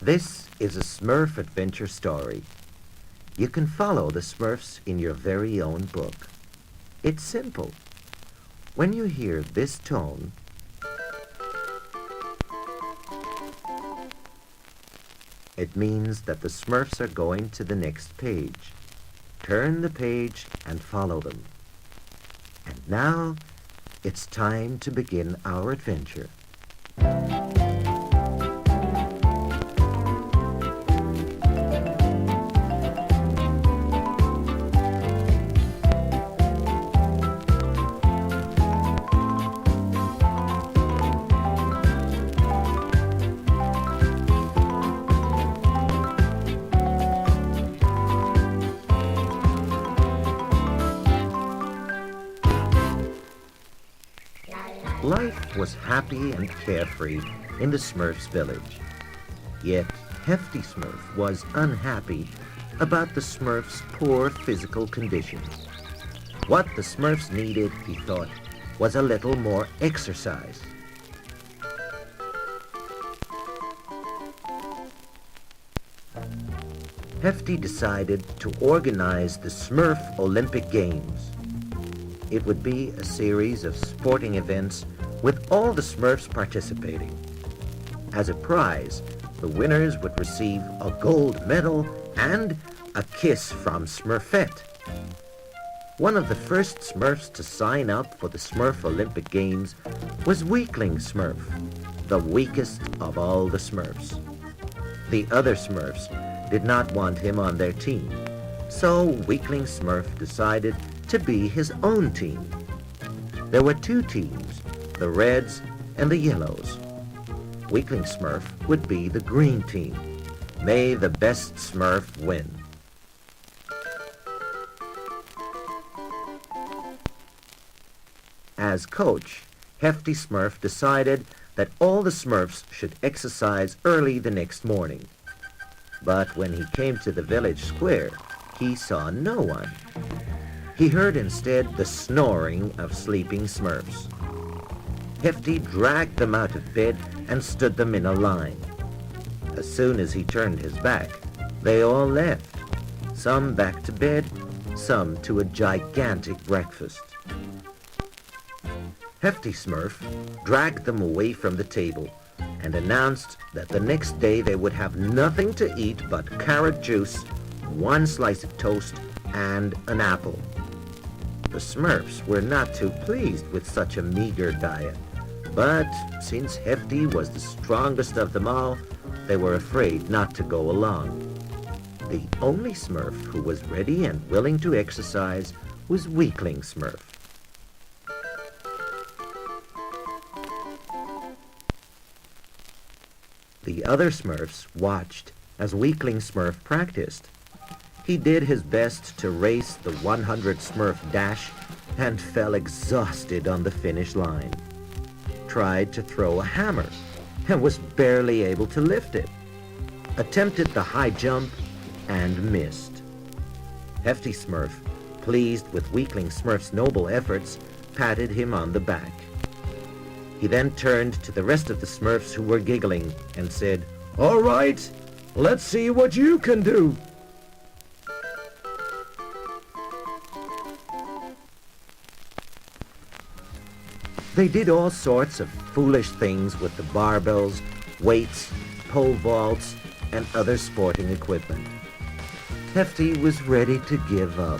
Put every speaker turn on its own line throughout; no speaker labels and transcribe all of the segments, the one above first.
This is a Smurf adventure story. You can follow the Smurfs in your very own book. It's simple. When you hear this tone, it means that the Smurfs are going to the next page. Turn the page and follow them. And now, it's time to begin our adventure. Life was happy and carefree in the Smurfs' village. Yet Hefty Smurf was unhappy about the Smurfs' poor physical condition. What the Smurfs needed, he thought, was a little more exercise. Hefty decided to organize the Smurf Olympic Games. It would be a series of sporting events with all the Smurfs participating. As a prize, the winners would receive a gold medal and a kiss from Smurfette. One of the first Smurfs to sign up for the Smurf Olympic Games was Weakling Smurf, the weakest of all the Smurfs. The other Smurfs did not want him on their team, so Weakling Smurf decided to be his own team. There were two teams, the Reds and the Yellows. Weakling Smurf would be the green team. May the best Smurf win. As coach, Hefty Smurf decided that all the Smurfs should exercise early the next morning. But when he came to the village square, he saw no one. He heard instead the snoring of sleeping Smurfs. Hefty dragged them out of bed and stood them in a line. As soon as he turned his back, they all left, some back to bed, some to a gigantic breakfast. Hefty Smurf dragged them away from the table and announced that the next day they would have nothing to eat but carrot juice, one slice of toast, and an apple. The Smurfs were not too pleased with such a meager diet, but since Hefty was the strongest of them all, they were afraid not to go along. The only Smurf who was ready and willing to exercise was Weakling Smurf. The other Smurfs watched as Weakling Smurf practiced. He did his best to race the 100 Smurf dash and fell exhausted on the finish line. Tried to throw a hammer and was barely able to lift it. Attempted the high jump and missed. Hefty Smurf, pleased with Weakling Smurf's noble efforts, patted him on the back. He then turned to the rest of the Smurfs who were giggling and said, "All right, let's see what you can do." They did all sorts of foolish things with the barbells, weights, pole vaults, and other sporting equipment. Hefty was ready to give up.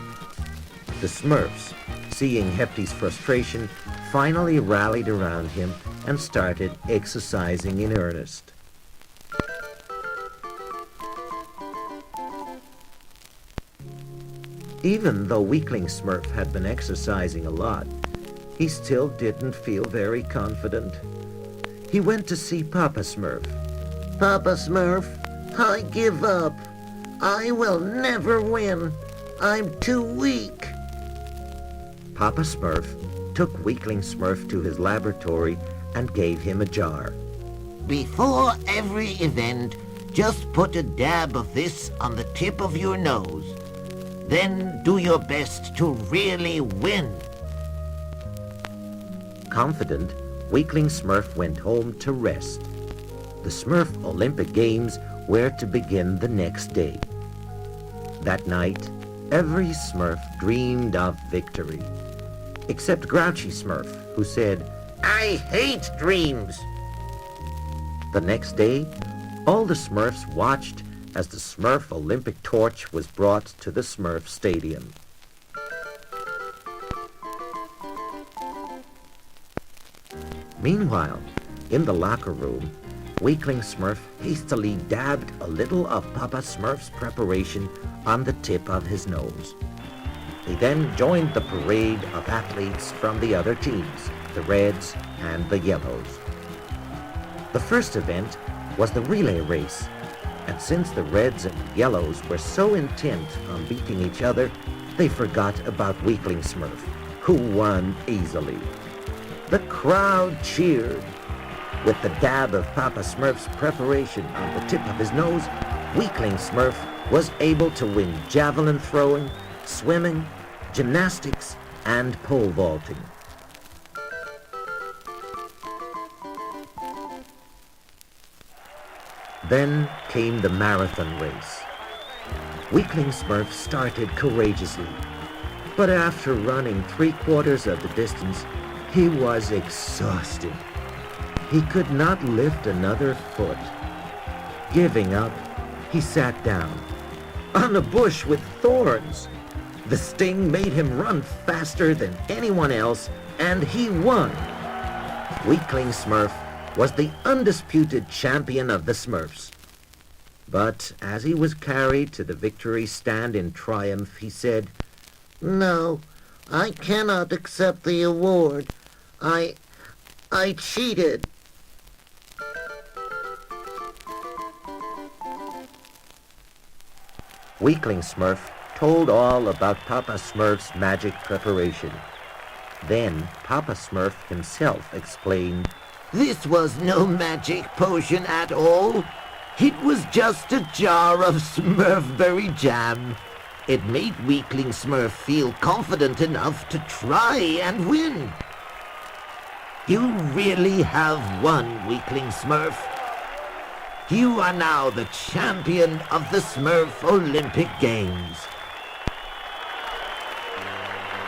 The Smurfs, seeing Hefty's frustration, finally rallied around him and started exercising in earnest. Even though Weakling Smurf had been exercising a lot, he still didn't feel very confident. He went to see Papa Smurf. "Papa Smurf, I give up. I will never win. I'm too weak." Papa Smurf took Weakling Smurf to his laboratory and gave him a jar.
"Before every event, just put a dab of this on the tip of your nose. Then do your best to really win."
Confident, Weakling Smurf went home to rest. The Smurf Olympic Games where to begin the next day. That night, every Smurf dreamed of victory, except Grouchy Smurf, who said,
I hate dreams.
The next day, all the Smurfs watched as the Smurf Olympic torch was brought to the Smurf Stadium. Meanwhile, in the locker room, Weakling Smurf hastily dabbed a little of Papa Smurf's preparation on the tip of his nose. He then joined the parade of athletes from the other teams, the Reds and the Yellows. The first event was the relay race, and since the Reds and the Yellows were so intent on beating each other, they forgot about Weakling Smurf, who won easily. The crowd cheered. With the dab of Papa Smurf's preparation on the tip of his nose, Weakling Smurf was able to win javelin throwing, swimming, gymnastics, and pole vaulting. Then came the marathon race. Weakling Smurf started courageously, but after running 3/4 of the distance, he was exhausted. He could not lift another foot. Giving up, he sat down on a bush with thorns. The sting made him run faster than anyone else, and he won. Weakling Smurf was the undisputed champion of the Smurfs. But as he was carried to the victory stand in triumph, he said,
No, I cannot accept the award. I cheated.
Weakling Smurf told all about Papa Smurf's magic preparation. Then Papa Smurf himself explained,
This was no magic potion at all. It was just a jar of Smurfberry jam. It made Weakling Smurf feel confident enough to try and win. You really have won, Weakling Smurf. You are now the champion of the Smurf Olympic Games.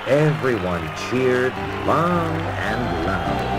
Everyone cheered long and loud.